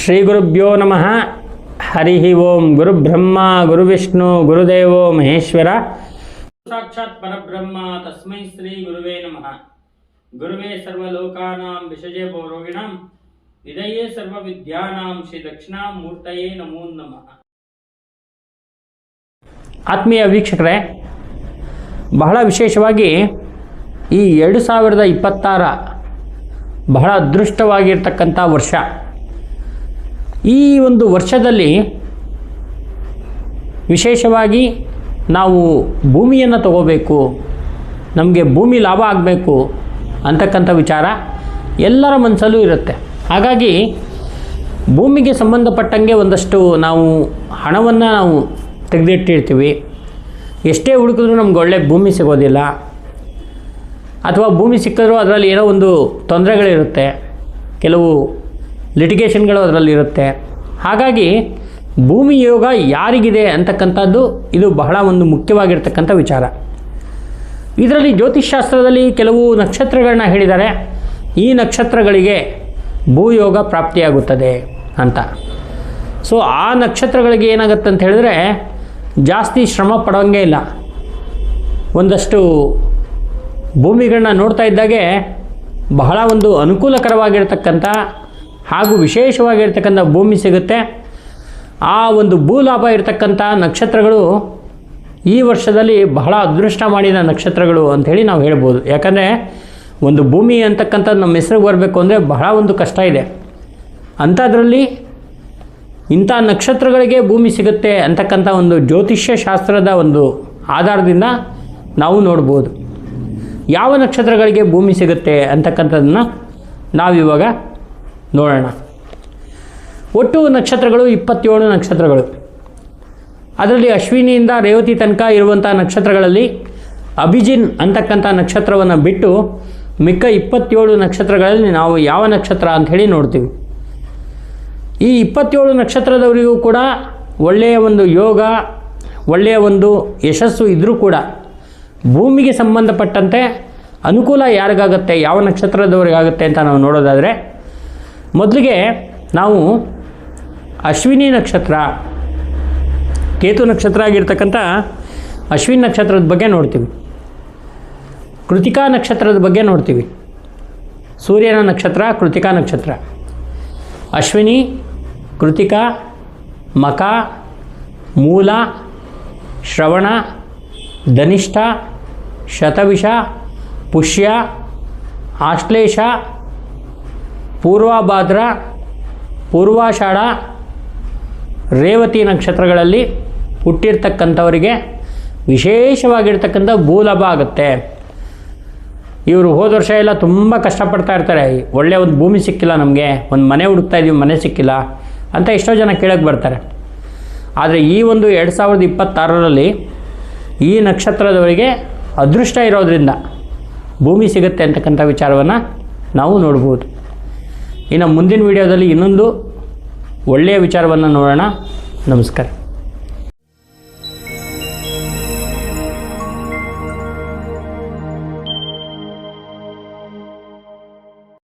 ಶ್ರೀ ಗುರುಭ್ಯೋ ನಮಃ. ಹರಿ ಓಂ. ಗುರುಬ್ರಹ್ಮ ಗುರುವಿಷ್ಣು ಗುರುದೇವೋ ಮಹೇಶ್ವರ. ಸಾಕ್ಷಾತ್ ಪರಬ್ರಹ್ಮ ತಸ್ಮೈ ಶ್ರೀ ಗುರುವೇ ನಮಃ. ಗುರುವೇ ಸರ್ವಲೋಕಾನಾಂ ವಿಷಜೇ ಭವರೋಗಿಣಾಂ ವಿದಯೇ ಸರ್ವವಿದ್ಯಾನಾಂ ಶ್ರೀ ದಕ್ಷಿಣಾಮೂರ್ತಯೇ ನಮೋ ನಮಃ. ಆತ್ಮೀಯ ವೀಕ್ಷಕರೇ, ಬಹಳ ವಿಶೇಷವಾಗಿ ಈ 2026 ಬಹಳ ಅದೃಷ್ಟವಾಗಿರ್ತಕ್ಕಂಥ ವರ್ಷ. ಈ ಒಂದು ವರ್ಷದಲ್ಲಿ ವಿಶೇಷವಾಗಿ ನಾವು ಭೂಮಿಯನ್ನು ತಗೋಬೇಕು, ನಮಗೆ ಭೂಮಿ ಲಾಭ ಆಗಬೇಕು ಅಂತಕ್ಕಂಥ ವಿಚಾರ ಎಲ್ಲರ ಮನಸ್ಸಲ್ಲೂ ಇರುತ್ತೆ. ಹಾಗಾಗಿ ಭೂಮಿಗೆ ಸಂಬಂಧಪಟ್ಟಂಗೆ ಒಂದಷ್ಟು ನಾವು ಹಣವನ್ನು ನಾವು ತೆಗೆದಿಟ್ಟಿರ್ತೀವಿ. ಎಷ್ಟೇ ಹುಡುಕಿದ್ರೂ ನಮ್ಗೆ ಒಳ್ಳೆ ಭೂಮಿ ಸಿಗೋದಿಲ್ಲ, ಅಥವಾ ಭೂಮಿ ಸಿಕ್ಕಿದ್ರೂ ಅದರಲ್ಲಿ ಏನೋ ಒಂದು ತೊಂದರೆಗಳಿರುತ್ತೆ, ಕೆಲವು ಲಿಟಿಗೇಷನ್ಗಳು ಅದರಲ್ಲಿ ಇರುತ್ತೆ. ಹಾಗಾಗಿ ಭೂಮಿ ಯೋಗ ಯಾರಿಗಿದೆ ಅಂತಕ್ಕಂಥದ್ದು ಇದು ಬಹಳ ಒಂದು ಮುಖ್ಯವಾಗಿರ್ತಕ್ಕಂಥ ವಿಚಾರ. ಇದರಲ್ಲಿ ಜ್ಯೋತಿಷ್ಶಾಸ್ತ್ರದಲ್ಲಿ ಕೆಲವು ನಕ್ಷತ್ರಗಳನ್ನ ಹೇಳಿದ್ದಾರೆ. ಈ ನಕ್ಷತ್ರಗಳಿಗೆ ಭೂಯೋಗ ಪ್ರಾಪ್ತಿಯಾಗುತ್ತದೆ ಅಂತ. ಸೊ ಆ ನಕ್ಷತ್ರಗಳಿಗೆ ಏನಾಗುತ್ತೆ ಅಂತ ಹೇಳಿದ್ರೆ ಜಾಸ್ತಿ ಶ್ರಮ ಪಡೋಂಗೇ ಇಲ್ಲ. ಒಂದಷ್ಟು ಭೂಮಿಗಳನ್ನ ನೋಡ್ತಾ ಇದ್ದಾಗೆ ಬಹಳ ಒಂದು ಅನುಕೂಲಕರವಾಗಿರ್ತಕ್ಕಂಥ ಹಾಗೂ ವಿಶೇಷವಾಗಿರ್ತಕ್ಕಂಥ ಭೂಮಿ ಸಿಗುತ್ತೆ. ಆ ಒಂದು ಭೂಲಾಭ ಇರತಕ್ಕಂಥ ನಕ್ಷತ್ರಗಳು ಈ ವರ್ಷದಲ್ಲಿ ಬಹಳ ಅದೃಷ್ಟ ಮಾಡಿದ ನಕ್ಷತ್ರಗಳು ಅಂಥೇಳಿ ನಾವು ಹೇಳ್ಬೋದು. ಯಾಕಂದರೆ ಒಂದು ಭೂಮಿ ಅಂತಕ್ಕಂಥದ್ದು ನಮ್ಮ ಹೆಸರಿಗೆ ಬರಬೇಕು ಅಂದರೆ ಬಹಳ ಒಂದು ಕಷ್ಟ ಇದೆ. ಅಂಥದ್ರಲ್ಲಿ ಇಂಥ ನಕ್ಷತ್ರಗಳಿಗೆ ಭೂಮಿ ಸಿಗುತ್ತೆ ಅಂತಕ್ಕಂಥ ಒಂದು ಜ್ಯೋತಿಷ್ಯ ಶಾಸ್ತ್ರದ ಒಂದು ಆಧಾರದಿಂದ ನಾವು ನೋಡ್ಬೋದು. ಯಾವ ನಕ್ಷತ್ರಗಳಿಗೆ ಭೂಮಿ ಸಿಗುತ್ತೆ ಅಂತಕ್ಕಂಥದ್ದನ್ನು ನಾವಿವಾಗ ನೋಡೋಣ. ಒಟ್ಟು ನಕ್ಷತ್ರಗಳು 27 ನಕ್ಷತ್ರಗಳು. ಅದರಲ್ಲಿ ಅಶ್ವಿನಿಯಿಂದ ರೇವತಿ ತನಕ ಇರುವಂಥ ನಕ್ಷತ್ರಗಳಲ್ಲಿ ಅಭಿಜಿನ್ ಅಂತಕ್ಕಂಥ ನಕ್ಷತ್ರವನ್ನು ಬಿಟ್ಟು ಮಿಕ್ಕ 27 ನಕ್ಷತ್ರಗಳಲ್ಲಿ ನಾವು ಯಾವ ನಕ್ಷತ್ರ ಅಂಥೇಳಿ ನೋಡ್ತೀವಿ. ಈ 27 ನಕ್ಷತ್ರದವರಿಗೂ ಕೂಡ ಒಳ್ಳೆಯ ಒಂದು ಯೋಗ, ಒಳ್ಳೆಯ ಒಂದು ಯಶಸ್ಸು ಇದ್ದರೂ ಕೂಡ ಭೂಮಿಗೆ ಸಂಬಂಧಪಟ್ಟಂತೆ ಅನುಕೂಲ ಯಾರಿಗಾಗುತ್ತೆ, ಯಾವ ನಕ್ಷತ್ರದವರಿಗಾಗುತ್ತೆ ಅಂತ ನಾವು ನೋಡೋದಾದರೆ, ಮೊದಲಿಗೆ ನಾವು ಅಶ್ವಿನಿ ನಕ್ಷತ್ರ, ಕೇತು ನಕ್ಷತ್ರ ಆಗಿರ್ತಕ್ಕಂಥ ಅಶ್ವಿನಿ ನಕ್ಷತ್ರದ ಬಗ್ಗೆ ನೋಡ್ತೀವಿ. ಕೃತಿಕಾ ನಕ್ಷತ್ರದ ಬಗ್ಗೆ ನೋಡ್ತೀವಿ. ಸೂರ್ಯನ ನಕ್ಷತ್ರ ಕೃತಿಕಾ ನಕ್ಷತ್ರ. ಅಶ್ವಿನಿ, ಕೃತಿಕಾ, ಮಖ, ಮೂಲ, ಶ್ರವಣ, ಧನಿಷ್ಠ, ಶತವಿಷ, ಪುಷ್ಯ, ಆಶ್ಲೇಷ, ಪೂರ್ವಭಾದ್ರ, ಪೂರ್ವಾಷಾಢ, ರೇವತಿ ನಕ್ಷತ್ರಗಳಲ್ಲಿ ಹುಟ್ಟಿರ್ತಕ್ಕಂಥವರಿಗೆ ವಿಶೇಷವಾಗಿರ್ತಕ್ಕಂಥ ಭೂಲಾಭ ಆಗುತ್ತೆ. ಇವರು ಹೋದ ವರ್ಷ ಎಲ್ಲ ತುಂಬ ಕಷ್ಟಪಡ್ತಾ ಇರ್ತಾರೆ. ಒಳ್ಳೆಯ ಒಂದು ಭೂಮಿ ಸಿಕ್ಕಿಲ್ಲ, ನಮಗೆ ಒಂದು ಮನೆ ಹುಡುಕ್ತಾ ಇದ್ದೀವಿ, ಮನೆ ಸಿಕ್ಕಿಲ್ಲ ಅಂತ ಎಷ್ಟೋ ಜನ ಕೇಳಕ್ಕೆ ಬರ್ತಾರೆ. ಆದರೆ ಈ ಒಂದು 2026ರಲ್ಲಿ ಈ ನಕ್ಷತ್ರದವರಿಗೆ ಅದೃಷ್ಟ ಇರೋದರಿಂದ ಭೂಮಿ ಸಿಗುತ್ತೆ ಅಂತಕ್ಕಂಥ ವಿಚಾರವನ್ನು ನಾವು ನೋಡ್ಬೋದು. ಇನ್ನು ಮುಂದಿನ ವಿಡಿಯೋದಲ್ಲಿ ಇನ್ನೊಂದು ಒಳ್ಳೆಯ ವಿಚಾರವನ್ನು ನೋಡೋಣ. ನಮಸ್ಕಾರ.